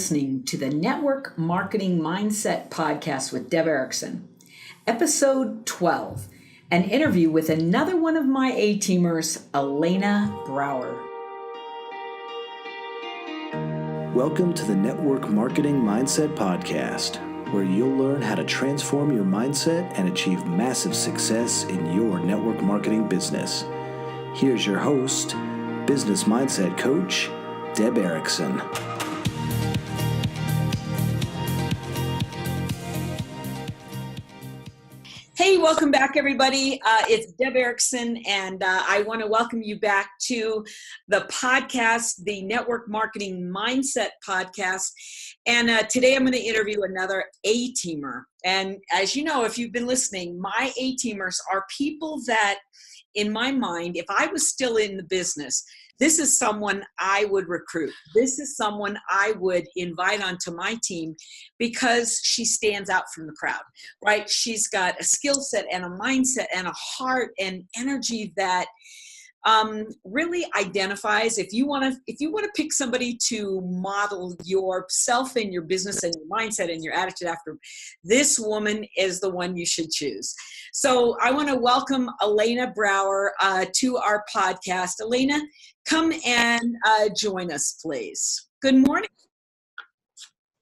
listening to the Network Marketing Mindset Podcast with Deb Erickson, episode 12, an interview with another one of my A-teamers, Elena Brower. Welcome to the Network Marketing Mindset Podcast, where you'll learn how to transform your mindset and achieve massive success in your network marketing business. Here's your host, business mindset coach, Deb Erickson. Hey, welcome back, everybody. It's Deb Erickson, and I want to welcome you back to the podcast, the Network Marketing Mindset Podcast. And today I'm going to interview another A-teamer. And as you know, if you've been listening, my A-teamers are people that, in my mind, if I was still in the business, this is someone I would recruit. This is someone I would invite onto my team because she stands out from the crowd, right? She's got a skill set and a mindset and a heart and energy that really identifies. If you want to pick somebody to model yourself and your business and your mindset and your attitude after, this woman is the one you should choose. So I want to welcome Elena Brower to our podcast. Elena, come and join us, please. Good morning.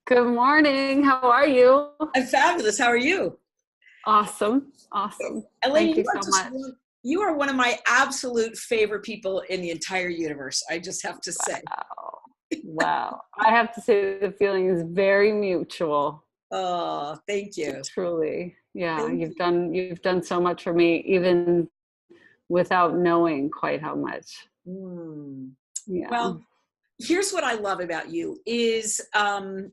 Good morning. How are you? I'm fabulous. How are you? Awesome. Elena, Thank you so much. You are one of my absolute favorite people in the entire universe. I just have to say. Wow. I have to say the feeling is very mutual. Oh, thank you. Truly. Yeah. You've done so much for me, even without knowing quite how much. Yeah. Well, here's what I love about you is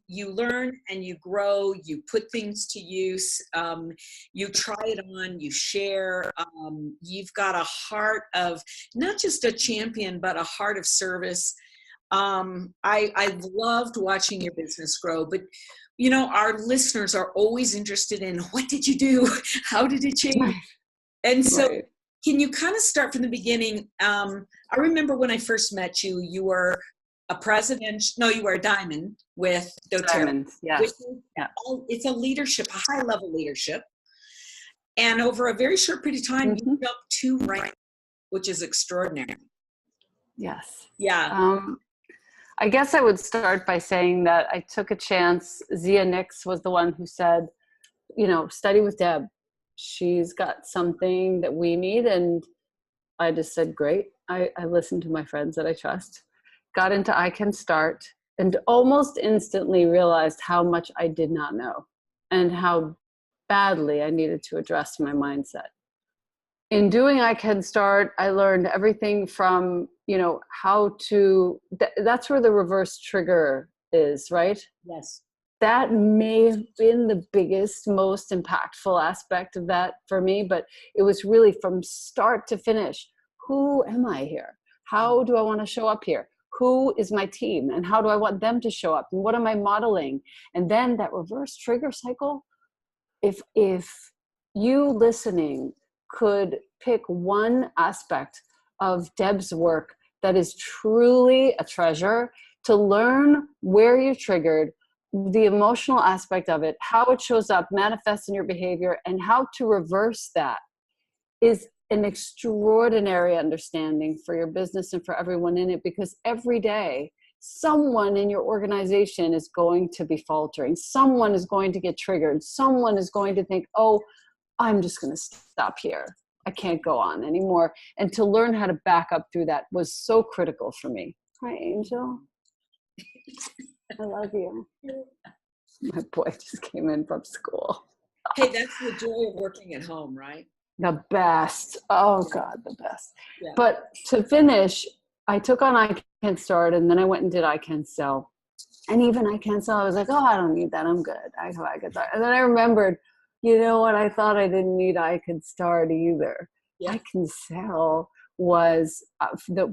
you learn and you grow, you put things to use, you try it on, you share, you've got a heart of not just a champion, but a heart of service. I've loved watching your business grow, but you know, our listeners are always interested in what did you do? How did it change? Right. And so Right. Can you kind of start from the beginning? I remember when I first met you, you were you were a diamond with doTERRA. Diamonds, yes. It's a leadership, a high level leadership. And over a very short period of time, you jumped 2 ranks, which is extraordinary. Yes. Yeah. I guess I would start by saying that I took a chance. Zia Nix was the one who said, study with Deb. She's got something that we need. And I just said, great. I listened to my friends that I trust, got into ICAN Start, and almost instantly realized how much I did not know and how badly I needed to address my mindset. In doing ICAN Start, I learned everything from, how to, that's where the reverse trigger is, right? Yes. That may have been the biggest, most impactful aspect of that for me, but it was really from start to finish. Who am I here? How do I want to show up here? Who is my team? And how do I want them to show up? And what am I modeling? And then that reverse trigger cycle, if you listening could pick one aspect of Deb's work that is truly a treasure, to learn where you're triggered, the emotional aspect of it, how it shows up, manifests in your behavior, and how to reverse that is an extraordinary understanding for your business and for everyone in it, because every day someone in your organization is going to be faltering. Someone is going to get triggered. Someone is going to think, oh, I'm just going to stop here. I can't go on anymore. And to learn how to back up through that was so critical for me. Hi, Angel. I love you. My boy just came in from school. Hey, that's the joy of working at home, right? The best. Oh God, the best. Yeah. But to finish, I took on ICAN Start, and then I went and did ICAN Sell. And even ICAN Sell, I was like, oh, I don't need that. I'm good. I have ICAN Start. And then I remembered, you know what? I thought I didn't need ICAN Start either. Yeah. ICAN Sell was,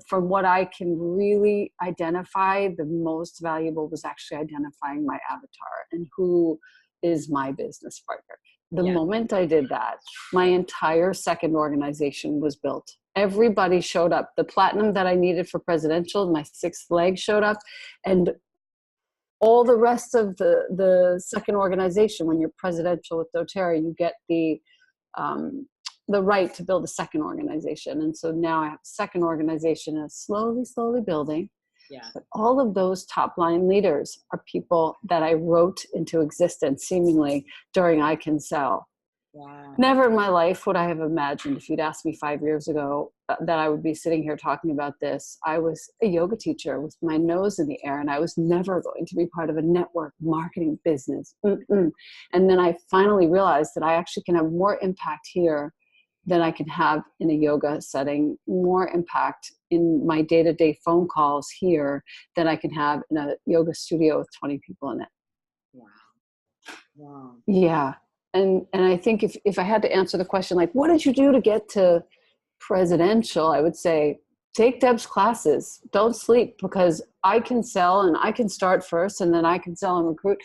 from what I can really identify, the most valuable was actually identifying my avatar and who is my business partner. The moment I did that, my entire second organization was built. Everybody showed up. The platinum that I needed for presidential, my 6th leg showed up. And all the rest of the second organization, when you're presidential with doTERRA, you get the right to build a second organization. And so now I have a second organization and it's slowly building. Yeah. But all of those top line leaders are people that I wrote into existence seemingly during ICAN Sell. Wow. Never in my life would I have imagined, if you'd asked me 5 years ago, that I would be sitting here talking about this. I was a yoga teacher with my nose in the air, and I was never going to be part of a network marketing business. And then I finally realized that I actually can have more impact here than I can have in a yoga setting, more impact in my day-to-day phone calls here than I can have in a yoga studio with 20 people in it. Wow. Wow. Yeah. And I think if I had to answer the question, like, what did you do to get to presidential? I would say, take Deb's classes. Don't sleep, because I Can Sell and I Can Start First and then I Can Sell and Recruit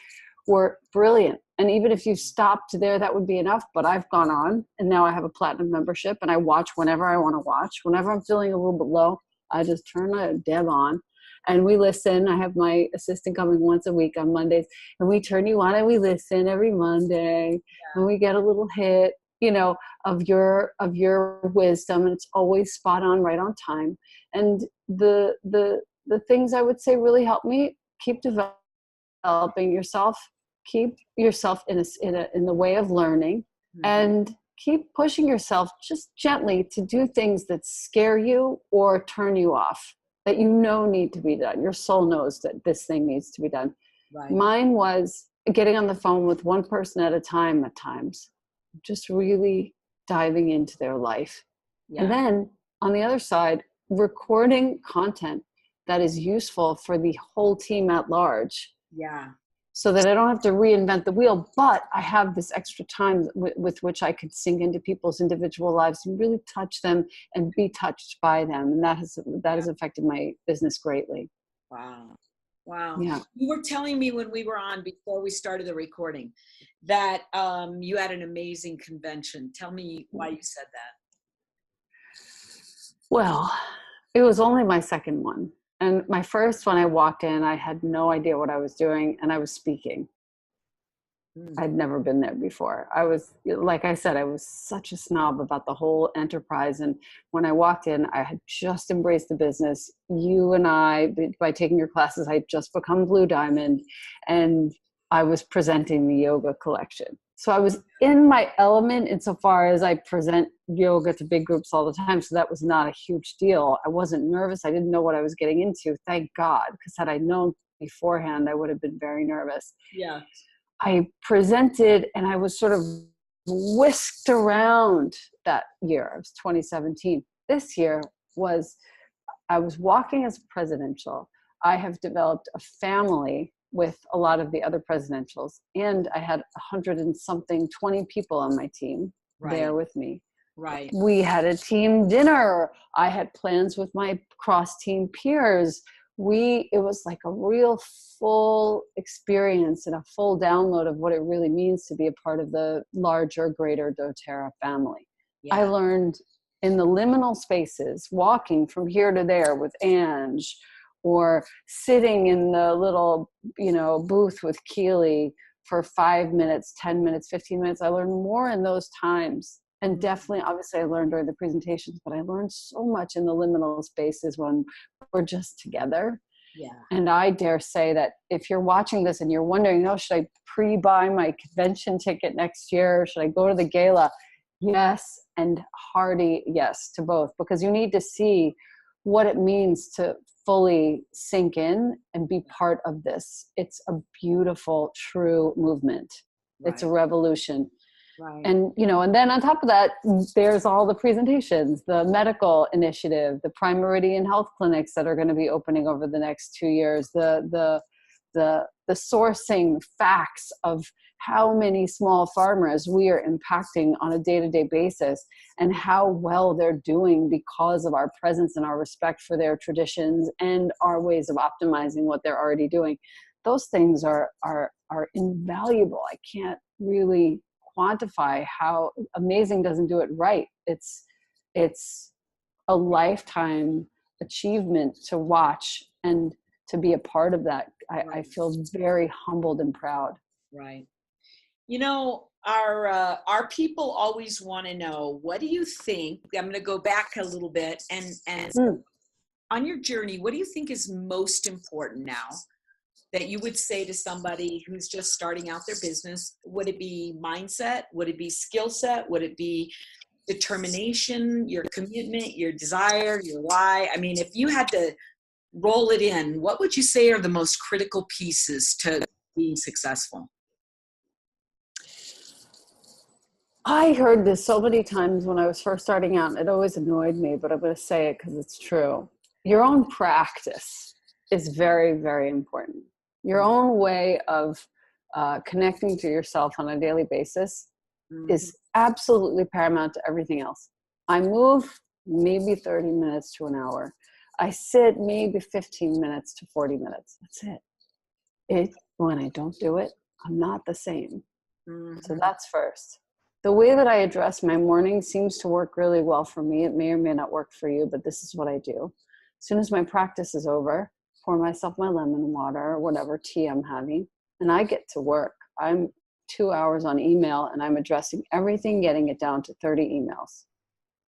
were brilliant. And even if you stopped there, that would be enough. But I've gone on, and now I have a platinum membership, and I watch whenever I want to watch. Whenever I'm feeling a little bit low, I just turn a Deb on. And we listen. I have my assistant coming once a week on Mondays, and we turn you on and we listen every Monday. Yeah. And we get a little hit, of your wisdom, and it's always spot on, right on time. And the things I would say really help me: keep developing yourself, keep yourself in the way of learning, and keep pushing yourself just gently to do things that scare you or turn you off, that need to be done. Your soul knows that this thing needs to be done. Right. Mine was getting on the phone with one person at a time at times, just really diving into their life. Yeah. And then on the other side, recording content that is useful for the whole team at large. Yeah. So that I don't have to reinvent the wheel, but I have this extra time with which I could sink into people's individual lives and really touch them and be touched by them. And that has affected my business greatly. Wow. Wow. Yeah. You were telling me when we were on before we started the recording that you had an amazing convention. Tell me why you said that. Well, it was only my second one. And my first, when I walked in, I had no idea what I was doing, and I was speaking. I'd never been there before. I was, like I said, I was such a snob about the whole enterprise. And when I walked in, I had just embraced the business. You and I, by taking your classes, I had just become Blue Diamond, and I was presenting the yoga collection. So I was in my element insofar as I present yoga to big groups all the time. So that was not a huge deal. I wasn't nervous. I didn't know what I was getting into. Thank God. Because had I known beforehand, I would have been very nervous. Yeah. I presented, and I was sort of whisked around that year. It was 2017. This year I was walking as presidential. I have developed a family with a lot of the other presidentials, and I had 20 people on my team there with me. Right. We had a team dinner. I had plans with my cross-team peers. It was like a real full experience and a full download of what it really means to be a part of the larger, greater doTERRA family. Yeah. I learned in the liminal spaces, walking from here to there with Ange, or sitting in the little, booth with Keely for 5 minutes, 10 minutes, 15 minutes. I learned more in those times. And definitely, obviously, I learned during the presentations, but I learned so much in the liminal spaces when we're just together. Yeah. And I dare say that if you're watching this and you're wondering, should I pre-buy my convention ticket next year? Or should I go to the gala? Yes, and hearty yes to both, because you need to see what it means to fully sink in and be part of this. It's a beautiful, true movement. Right. It's a revolution. Right. And, and then on top of that, there's all the presentations, the medical initiative, the Prime Meridian health clinics that are going to be opening over the next 2 years, the sourcing facts of how many small farmers we are impacting on a day-to-day basis, and how well they're doing because of our presence and our respect for their traditions and our ways of optimizing what they're already doing. Those things are invaluable. I can't really quantify how amazing doesn't do it right. It's a lifetime achievement to watch and to be a part of that. I feel very humbled and proud. Right. You know, our people always want to know, what do you think? I'm going to go back a little bit and on your journey, what do you think is most important now that you would say to somebody who's just starting out their business? Would it be mindset? Would it be skill set? Would it be determination, your commitment, your desire, your why? I mean, if you had to roll it in, what would you say are the most critical pieces to being successful? I heard this so many times when I was first starting out, and it always annoyed me, but I'm going to say it because it's true. Your own practice is very, very important. Your own way of connecting to yourself on a daily basis is absolutely paramount to everything else. I move maybe 30 minutes to an hour. I sit maybe 15 minutes to 40 minutes. That's it. When I don't do it, I'm not the same. So that's first. The way that I address my morning seems to work really well for me. It may or may not work for you, but this is what I do. As soon as my practice is over, pour myself my lemon water or whatever tea I'm having, and I get to work. I'm 2 hours on email, and I'm addressing everything, getting it down to 30 emails.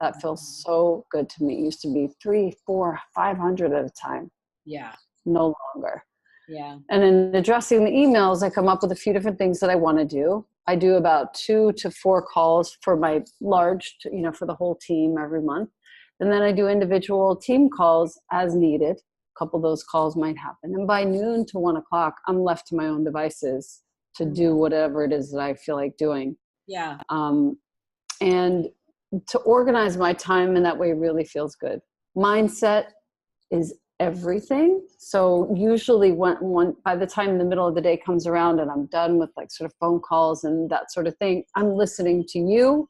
That feels so good to me. It used to be 300, 400, 500 at a time. Yeah. No longer. Yeah. And in addressing the emails, I come up with a few different things that I want to do. I do about 2 to 4 calls for my large, for the whole team every month. And then I do individual team calls as needed. A couple of those calls might happen. And by noon to 1 o'clock, I'm left to my own devices to do whatever it is that I feel like doing. Yeah. And to organize my time in that way really feels good. Mindset is everything. So usually when by the time the middle of the day comes around and I'm done with like sort of phone calls and that sort of thing, I'm listening to you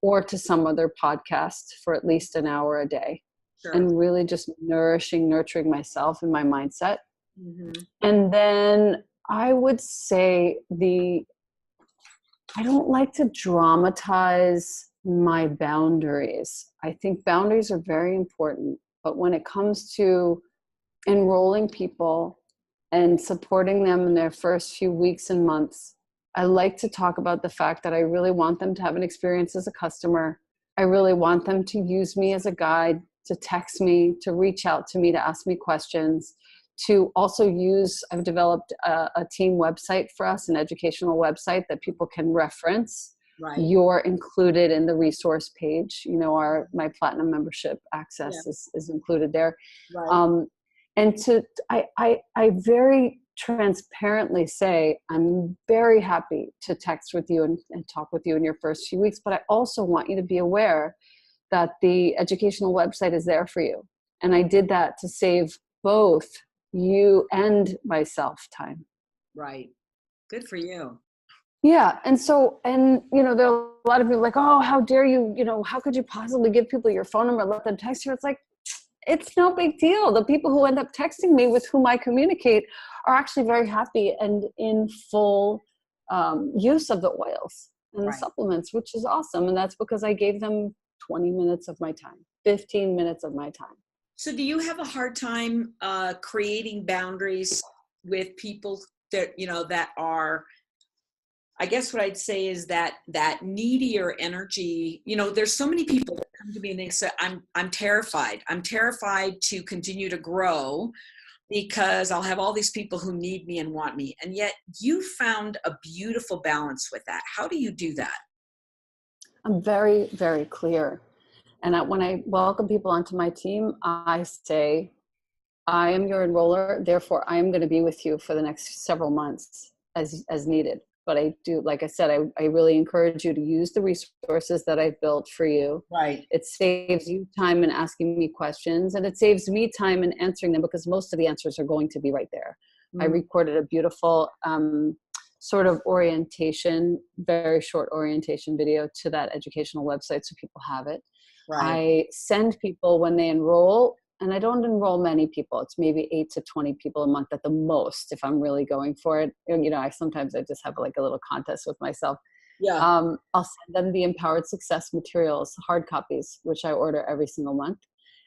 or to some other podcast for at least an hour a day. Sure. And really just nurturing myself and my mindset. And then I would say I don't like to dramatize my boundaries. I think boundaries are very important, but when it comes to enrolling people and supporting them in their first few weeks and months, I like to talk about the fact that I really want them to have an experience as a customer. I really want them to use me as a guide, to text me, to reach out to me, to ask me questions, to also I've developed a team website for us, an educational website that people can reference. Right. You're included in the resource page. My platinum membership access is included there. Right. And I very transparently say, I'm very happy to text with you and talk with you in your first few weeks, but I also want you to be aware that the educational website is there for you. And I did that to save both you and myself time. Right. Good for you. Yeah. And there are a lot of people like, oh, how dare you, how could you possibly give people your phone number, let them text you? It's like, it's no big deal. The people who end up texting me with whom I communicate are actually very happy and in full use of the oils and the supplements, which is awesome. And that's because I gave them 20 minutes of my time, 15 minutes of my time. So do you have a hard time creating boundaries with people that, that are, I guess what I'd say is that needier energy, there's so many people that come to me and they say, I'm terrified. I'm terrified to continue to grow because I'll have all these people who need me and want me. And yet you found a beautiful balance with that. How do you do that? I'm very, very clear. And when I welcome people onto my team, I say, I am your enroller. Therefore, I am going to be with you for the next several months as needed. But I do, like I said, I really encourage you to use the resources that I've built for you. Right. It saves you time in asking me questions, and it saves me time in answering them because most of the answers are going to be right there. I recorded a beautiful sort of orientation, very short orientation video to that educational website so people have it. Right. I send people when they enroll, and I don't enroll many people. It's maybe 8 to 20 people a month at the most if I'm really going for it. And, sometimes I just have like a little contest with myself. Yeah. I'll send them the Empowered Success materials, hard copies, which I order every single month.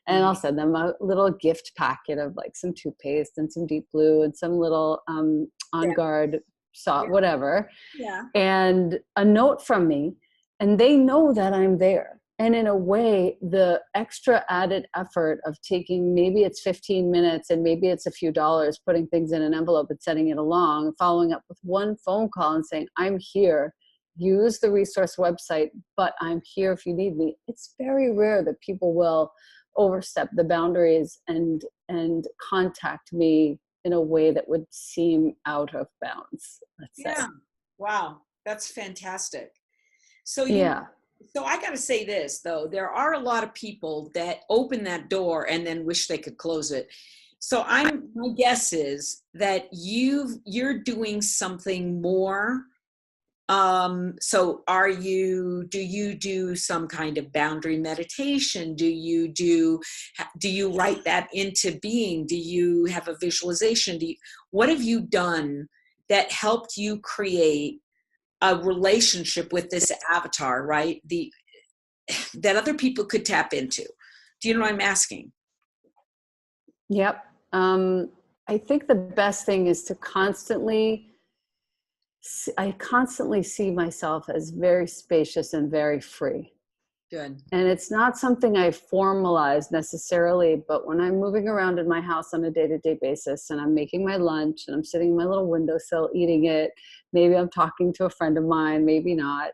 And I'll send them a little gift packet of like some toothpaste and some Deep Blue and some little On Guard salt, whatever. Yeah. And a note from me, and they know that I'm there. And in a way, the extra added effort of taking, maybe it's 15 minutes and maybe it's a few dollars, putting things in an envelope and sending it along, following up with one phone call and saying, I'm here, use the resource website, but I'm here if you need me. It's very rare that people will overstep the boundaries and contact me in a way that would seem out of bounds, let's say. Wow. That's fantastic. So So I got to say this, though, there are a lot of people that open that door and then wish they could close it. So my guess is that you're doing something more. So do you do some kind of boundary meditation? Do you write that into being? Do you have a visualization? What have you done that helped you create a relationship with this avatar, right? That other people could tap into. Do you know what I'm asking? Yep. I think the best thing is to constantly see myself as very spacious and very free. Good. And it's not something I formalize necessarily, but when I'm moving around in my house on a day-to-day basis and I'm making my lunch and I'm sitting in my little windowsill eating it, maybe I'm talking to a friend of mine, maybe not.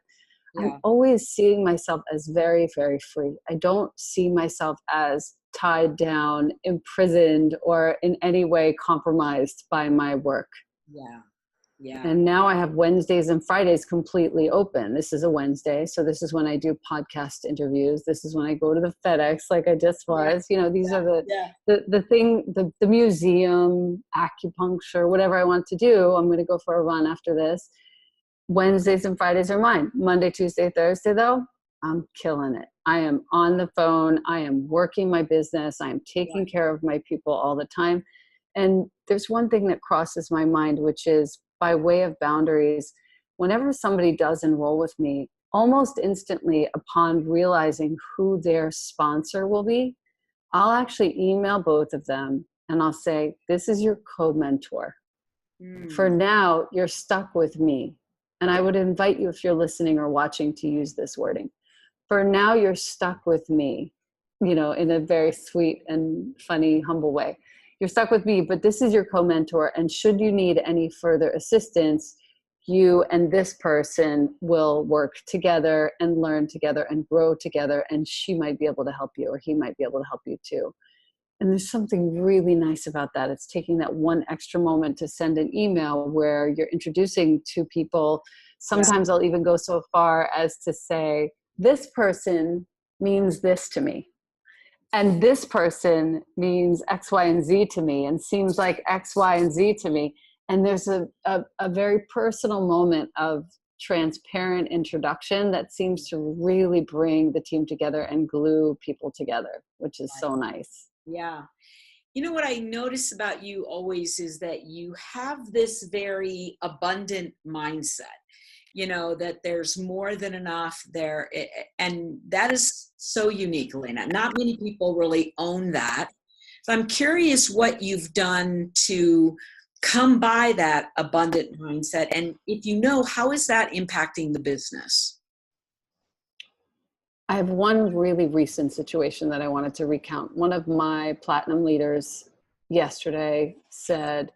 Yeah. I'm always seeing myself as very, very free. I don't see myself as tied down, imprisoned, or in any way compromised by my work. Yeah. Yeah. And now I have Wednesdays and Fridays completely open. This is a Wednesday. So this is when I do podcast interviews. This is when I go to the FedEx, like I just was. You know, these are the museum, acupuncture, whatever I want to do. I'm going to go for a run after this. Wednesdays and Fridays are mine. Monday, Tuesday, Thursday, though, I'm killing it. I am on the phone. I am working my business. I am taking care of my people all the time. And there's one thing that crosses my mind, which is by way of boundaries, whenever somebody does enroll with me, almost instantly upon realizing who their sponsor will be, I'll actually email both of them and I'll say, this is your co-mentor. For now, you're stuck with me. And I would invite you, if you're listening or watching, to use this wording. For now, you're stuck with me, in a very sweet and funny, humble way. You're stuck with me, but this is your co-mentor. And should you need any further assistance, you and this person will work together and learn together and grow together. And she might be able to help you, or he might be able to help you too. And there's something really nice about that. It's taking that one extra moment to send an email where you're introducing two people. Sometimes I'll even go so far as to say, this person means this to me. And this person means X, Y, and Z to me, and seems like X, Y, and Z to me. And there's a very personal moment of transparent introduction that seems to really bring the team together and glue people together, which is so nice. Yeah. You know what I notice about you always is that you have this very abundant mindset, that there's more than enough there. And that is so unique, Elena. Not many people really own that. So I'm curious what you've done to come by that abundant mindset. And if you know, how is that impacting the business? I have one really recent situation that I wanted to recount. One of my platinum leaders yesterday said,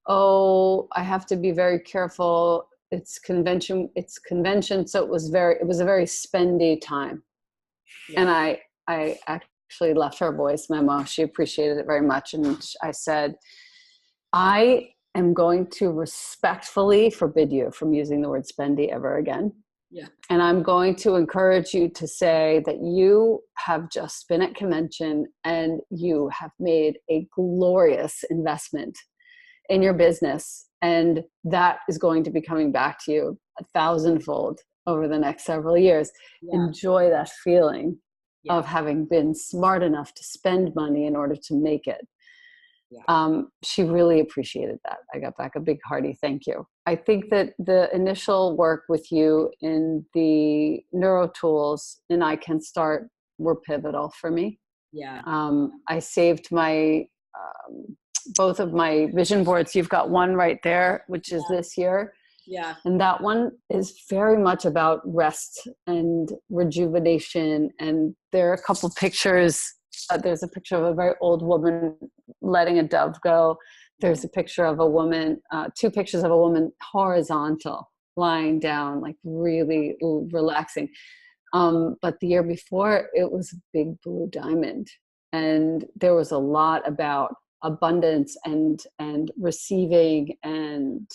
"Oh, I have to be very careful. It's convention. So it was a very spendy time." Yeah. And I actually left her a voice memo. She appreciated it very much. And I said, I am going to respectfully forbid you from using the word spendy ever again. Yeah. And I'm going to encourage you to say that you have just been at convention and you have made a glorious investment in your business. And that is going to be coming back to you 1,000-fold over the next several years. Yeah. Enjoy that feeling of having been smart enough to spend money in order to make it. Yeah. She really appreciated that. I got back a big hearty thank you. I think that the initial work with you in the Neuro Tools and ICAN Start were pivotal for me. Yeah. I saved my both of my vision boards. You've got one right there, which is this year. Yeah. And that one is very much about rest and rejuvenation. And there are a couple pictures. There's a picture of a very old woman letting a dove go. There's a picture of a woman, two pictures of a woman horizontal, lying down, like really relaxing. But the year before, it was a big blue diamond. And there was a lot about abundance and receiving and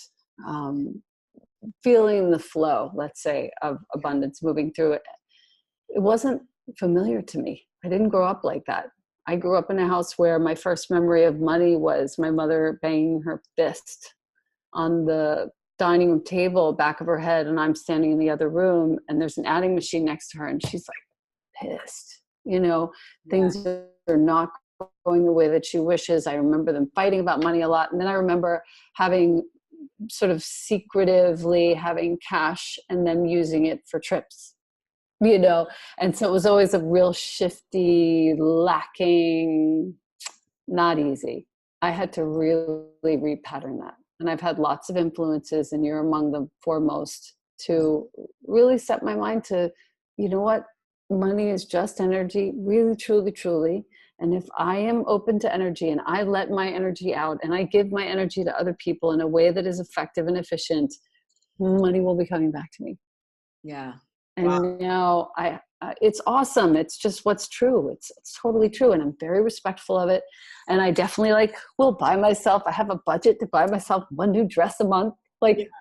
feeling the flow, let's say, of abundance moving through it. It wasn't familiar to me. I didn't grow up like that. I grew up in a house where my first memory of money was my mother banging her fist on the dining room table, back of her head, and I'm standing in the other room, and there's an adding machine next to her, and she's like pissed. Things are not going the way that she wishes. I remember them fighting about money a lot. And then I remember having sort of secretively having cash and then using it for trips, and so it was always a real shifty, lacking, not easy. I had to really repattern that. And I've had lots of influences, and you're among the foremost, to really set my mind to, you know what, money is just energy, really, truly, truly. And if I am open to energy and I let my energy out and I give my energy to other people in a way that is effective and efficient, money will be coming back to me. Yeah. And now it's awesome. It's just what's true. It's totally true. And I'm very respectful of it. And I definitely will buy myself. I have a budget to buy myself one new dress a month.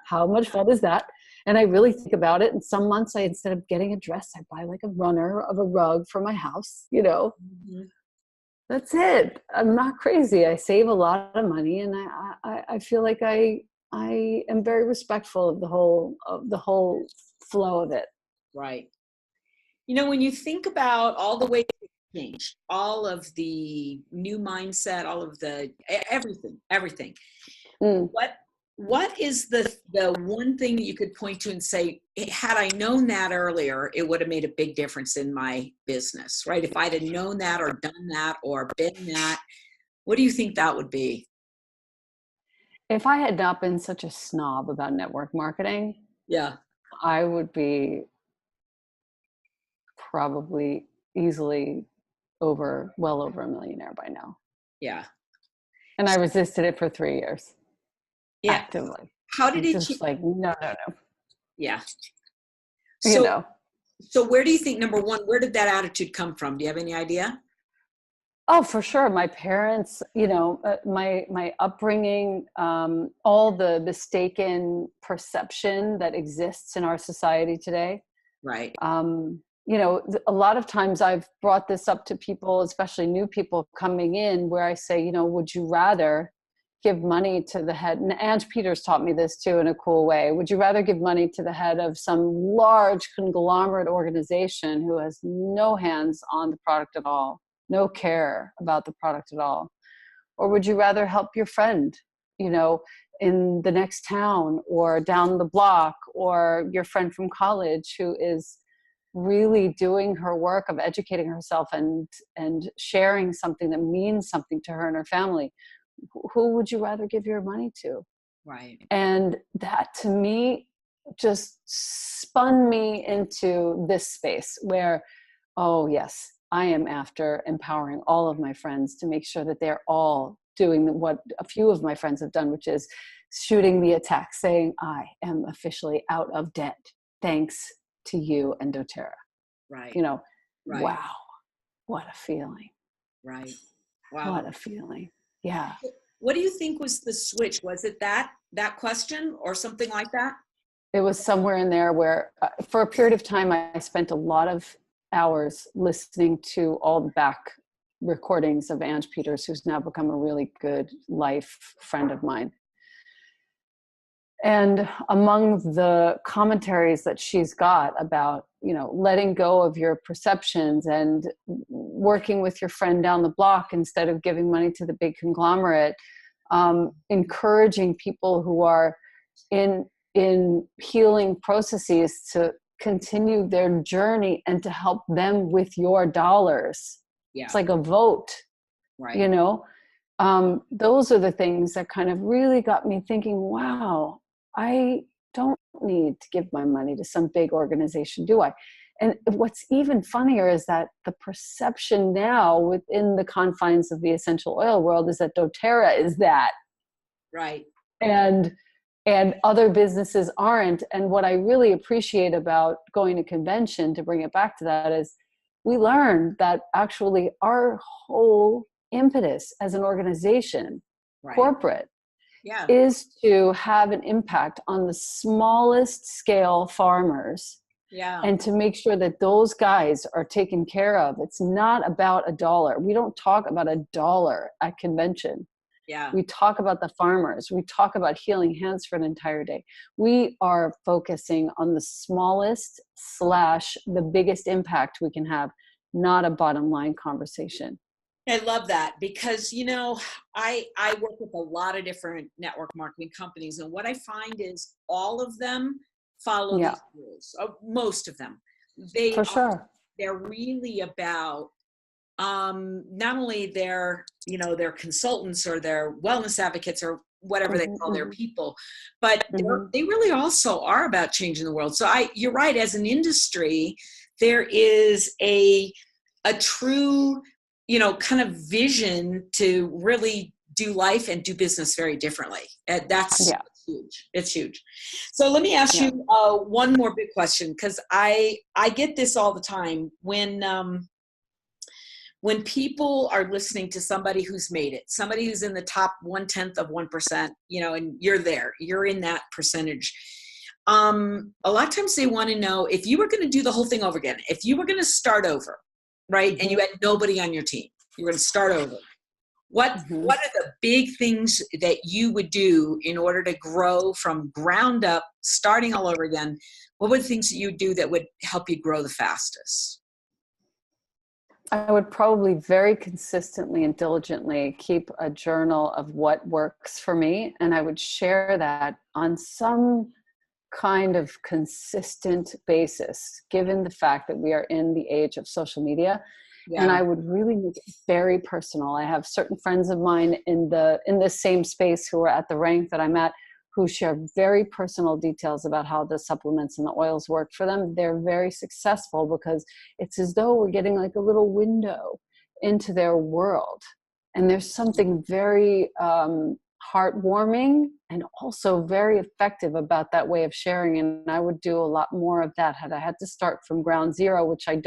How much fun is that? And I really think about it. And some months instead of getting a dress, I buy like a runner of a rug for my house, Mm-hmm. That's it. I'm not crazy. I save a lot of money, and I feel like I am very respectful of the whole flow of it. Right. When you think about all the ways it's changed, all of the new mindset, all of the everything. What is the one thing that you could point to and say, had I known that earlier, it would have made a big difference in my business, right? If I'd have known that or done that or been that, what do you think that would be? If I had not been such a snob about network marketing, I would be probably easily well over a millionaire by now. Yeah. And I resisted it for 3 years. Yeah. Actively. How did it just no. Yeah. So where do you think, number one, where did that attitude come from? Do you have any idea? Oh, for sure. My parents, my upbringing, all the mistaken perception that exists in our society today. Right. A lot of times I've brought this up to people, especially new people coming in, where I say, would you rather give money to the head? And Ange Peters taught me this too in a cool way. Would you rather give money to the head of some large conglomerate organization who has no hands on the product at all, no care about the product at all? Or would you rather help your friend, in the next town or down the block, or your friend from college who is really doing her work of educating herself and sharing something that means something to her and her family? Who would you rather give your money to? Right. And that, to me, just spun me into this space where, oh yes, I am after empowering all of my friends to make sure that they're all doing what a few of my friends have done, which is shooting the attack, saying, I am officially out of debt, thanks to you and doTERRA. Right. Right. Wow, what a feeling. Right. Wow. What a feeling. Yeah. What do you think was the switch? Was it that question or something like that? It was somewhere in there where for a period of time, I spent a lot of hours listening to all the back recordings of Ange Peters, who's now become a really good life friend of mine. And among the commentaries that she's got about, letting go of your perceptions and working with your friend down the block instead of giving money to the big conglomerate, encouraging people who are in healing processes to continue their journey and to help them with your dollars. Yeah. It's like a vote, Right. you know? Those are the things that kind of really got me thinking, wow, I don't need to give my money to some big organization, do I? And what's even funnier is that the perception now within the confines of the essential oil world is that doTERRA is that. Right. And other businesses aren't. And what I really appreciate about going to convention, to bring it back to that, is we learned that actually our whole impetus as an organization, Right. corporate, Yeah. is to have an impact on the smallest scale farmers, Yeah. and to make sure that those guys are taken care of. It's not about a dollar. We don't talk about a dollar at convention. Yeah. We talk about the farmers. We talk about healing hands for an entire day. We are focusing on the smallest / the biggest impact we can have, not a bottom line conversation. I love that because, you know, I work with a lot of different network marketing companies, and what I find is all of them follow Yeah. these rules. Most of them. For sure. They're really about not only their, you know, their consultants or their wellness advocates or whatever they call their people, but they really also are about changing the world. So you're right, as an industry, there is a true, you know, kind of vision to really do life and do business very differently. That's huge. It's huge. So let me ask you one more big question, because I get this all the time when people are listening to somebody who's made it, somebody who's in the top 0.1%, you know, and you're in that percentage. A lot of times they want to know, if you were going to do the whole thing over again, if you were going to start over, right? And you had nobody on your team, you were going to start over. What are the big things that you would do in order to grow from ground up, starting all over again? What were the things that you would do that would help you grow the fastest? I would probably very consistently and diligently keep a journal of what works for me. And I would share that on some kind of consistent basis, given the fact that we are in the age of social media. Yeah. And I would really make it very personal. I have certain friends of mine in the same space who are at the rank that I'm at, who share very personal details about how the supplements and the oils work for them. They're very successful because it's as though we're getting like a little window into their world. And there's something very heartwarming and also very effective about that way of sharing. And I would do a lot more of that had I had to start from ground zero, which I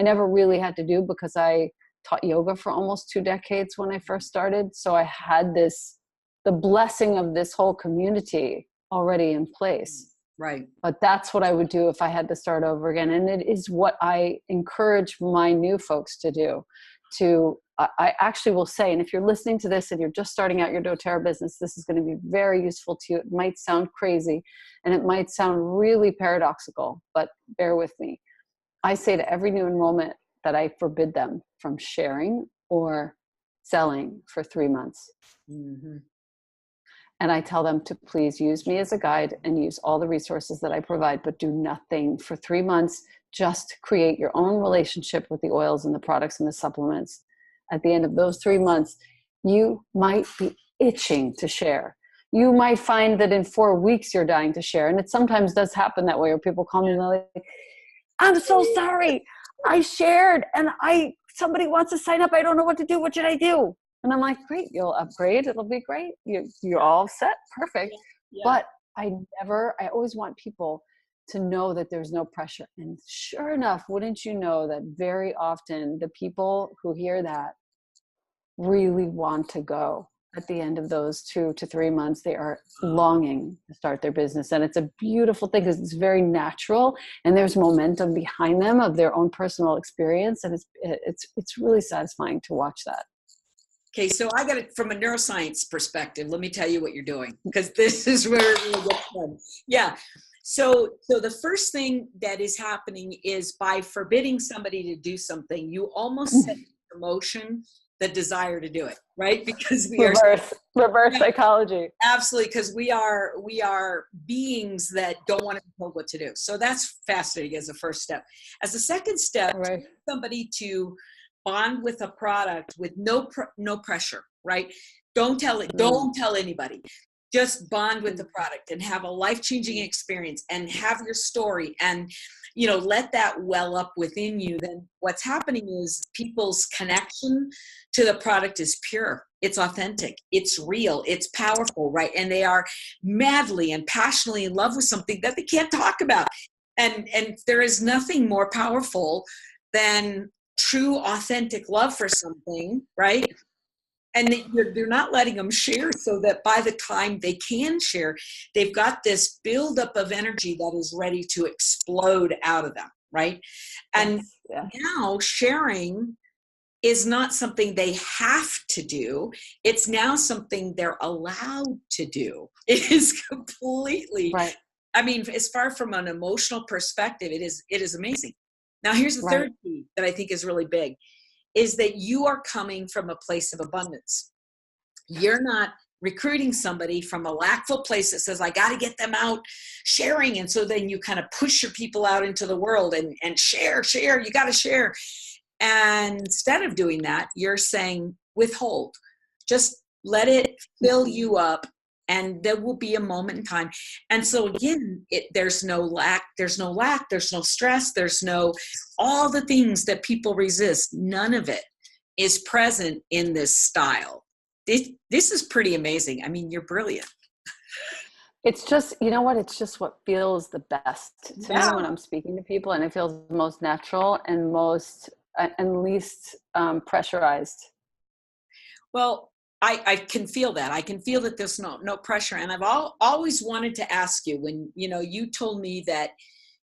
never really had to do because I taught yoga for almost 2 decades when I first started. So I had the blessing of this whole community already in place. Right. But that's what I would do if I had to start over again. And it is what I encourage my new folks to do. I actually will say, and if you're listening to this and you're just starting out your doTERRA business, this is going to be very useful to you. It might sound crazy and it might sound really paradoxical, but bear with me. I say to every new enrollment that I forbid them from sharing or selling for 3 months. Mm-hmm. And I tell them to please use me as a guide and use all the resources that I provide, but do nothing for 3 months. Just create your own relationship with the oils and the products and the supplements. At the end of those 3 months, you might be itching to share. You might find that in 4 weeks you're dying to share. And it sometimes does happen that way, where people call me and they're like, I'm so sorry. I shared and somebody wants to sign up. I don't know what to do. What should I do? And I'm like, great, you'll upgrade. It'll be great. You're all set. Perfect. Yeah. But I always want people to know that there's no pressure. And sure enough, wouldn't you know that very often the people who hear that really want to go. At the end of those 2 to 3 months, they are longing to start their business. And it's a beautiful thing because it's very natural and there's momentum behind them of their own personal experience. And it's really satisfying to watch that. Okay, so I got it from a neuroscience perspective. Let me tell you what you're doing, because this is where it really gets fun. Yeah. So the first thing that is happening is by forbidding somebody to do something, you almost set in motion the desire to do it, right? Because we reverse psychology. Absolutely, because we are beings that don't want to be told what to do. So that's fascinating as a first step. As a second step, right. somebody to bond with a product with no pressure, right? Don't tell anybody. Just bond with the product and have a life-changing experience and have your story and, let that well up within you. Then what's happening is people's connection to the product is pure. It's authentic. It's real. It's powerful, right? And they are madly and passionately in love with something that they can't talk about. And there is nothing more powerful than true, authentic love for something, right? And they're not letting them share, so that by the time they can share, they've got this buildup of energy that is ready to explode out of them, right? And now sharing is not something they have to do. It's now something they're allowed to do. It is completely, right. I mean, as far from an emotional perspective, it is amazing. Now, here's the third key that I think is really big, is that you are coming from a place of abundance. You're not recruiting somebody from a lackful place that says, I got to get them out sharing. And so then you kind of push your people out into the world and share, you got to share. And instead of doing that, you're saying withhold, just let it fill you up. And there will be a moment in time. And so again, there's no lack, there's no stress, there's no, all the things that people resist, none of it is present in this style. This is pretty amazing. I mean, you're brilliant. It's just, you know what? It's just what feels the best to me when I'm speaking to people, and it feels most natural and most and least pressurized. Well, I can feel that. I can feel that there's no pressure. And I've always wanted to ask you, when, you told me that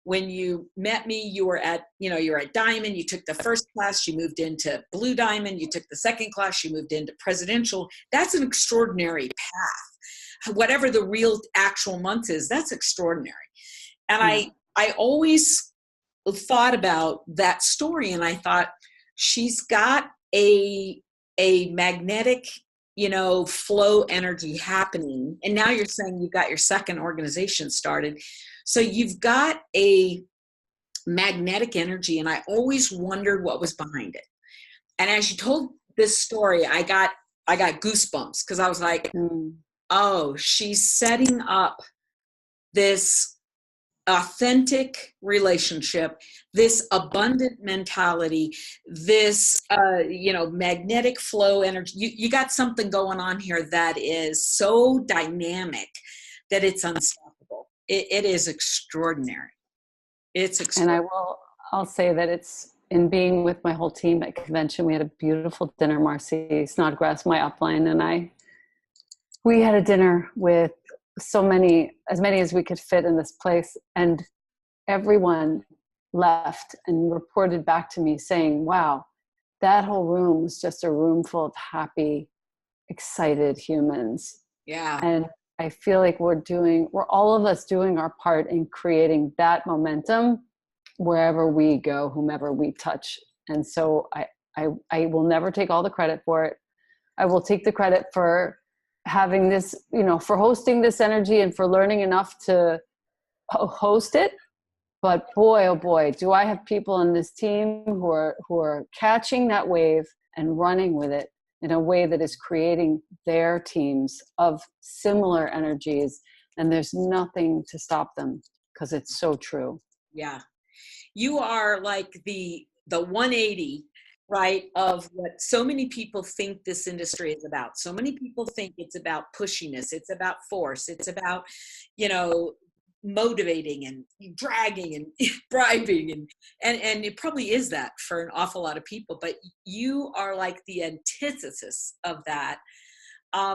when you met me, you were at Diamond, you took the first class, you moved into Blue Diamond, you took the second class, you moved into Presidential. That's an extraordinary path. Whatever the real actual month is, that's extraordinary. And I always thought about that story, and I thought, she's got a magnetic, flow energy happening. And now you're saying you've got your second organization started. So you've got a magnetic energy, and I always wondered what was behind it. And as you told this story, I got goosebumps, because I was like, oh, she's setting up this authentic relationship, this abundant mentality, this magnetic flow energy. You got something going on here that is so dynamic that it's unstoppable. It is extraordinary. It's extraordinary. And I'll say that it's, in being with my whole team at convention, we had a beautiful dinner. Marcy Snodgrass, my upline, and we had a dinner with as many as we could fit in this place. And everyone left and reported back to me saying, wow, that whole room was just a room full of happy, excited humans. Yeah. And I feel like we're all of us doing our part in creating that momentum wherever we go, whomever we touch. And so I will never take all the credit for it. I will take the credit for having this, for hosting this energy and for learning enough to host it. But boy, oh boy, do I have people in this team who are catching that wave and running with it in a way that is creating their teams of similar energies. And there's nothing to stop them, because it's so true. Yeah. You are like the 180, right, of what so many people think this industry is about. So many people think it's about pushiness. It's about force. It's about, motivating and dragging and bribing. And it probably is that for an awful lot of people, but you are like the antithesis of that.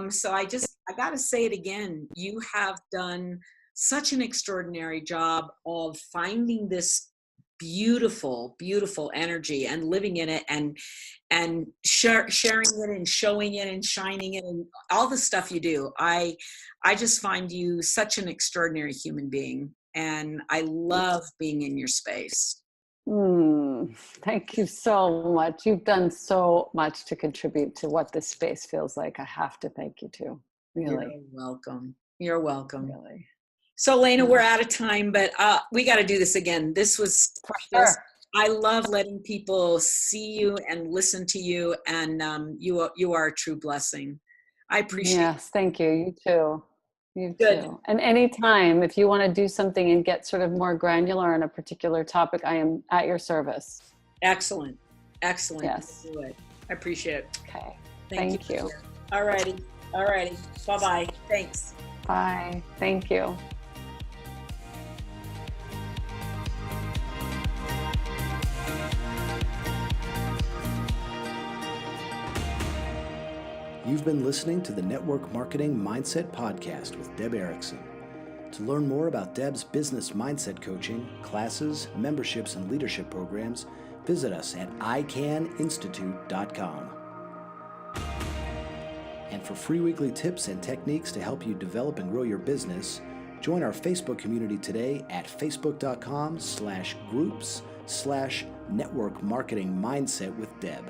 So I got to say it again. You have done such an extraordinary job of finding this beautiful, beautiful energy and living in it and sharing it and showing it and shining it and all the stuff you do. I just find you such an extraordinary human being, and I love being in your space. Thank you so much. You've done so much to contribute to what this space feels like. I have to thank you too. Really. You're welcome. You're welcome. Really. So Elena, we're out of time, but we got to do this again. This was for sure. I love letting people see you and listen to you, and you are a true blessing. I appreciate it. Yes, thank you. You too. You Good. too. And anytime, if you want to do something and get sort of more granular on a particular topic, I am at your service. Excellent. Excellent. Yes. Do it. I appreciate it. Okay. Thank Thank you. All righty. All righty. Bye-bye. Thanks. Bye. Thank you. You've been listening to the Network Marketing Mindset Podcast with Deb Erickson. To learn more about Deb's business mindset coaching, classes, memberships, and leadership programs, visit us at ICANinstitute.com. And for free weekly tips and techniques to help you develop and grow your business, join our Facebook community today at facebook.com/groups/network marketing mindset with Deb.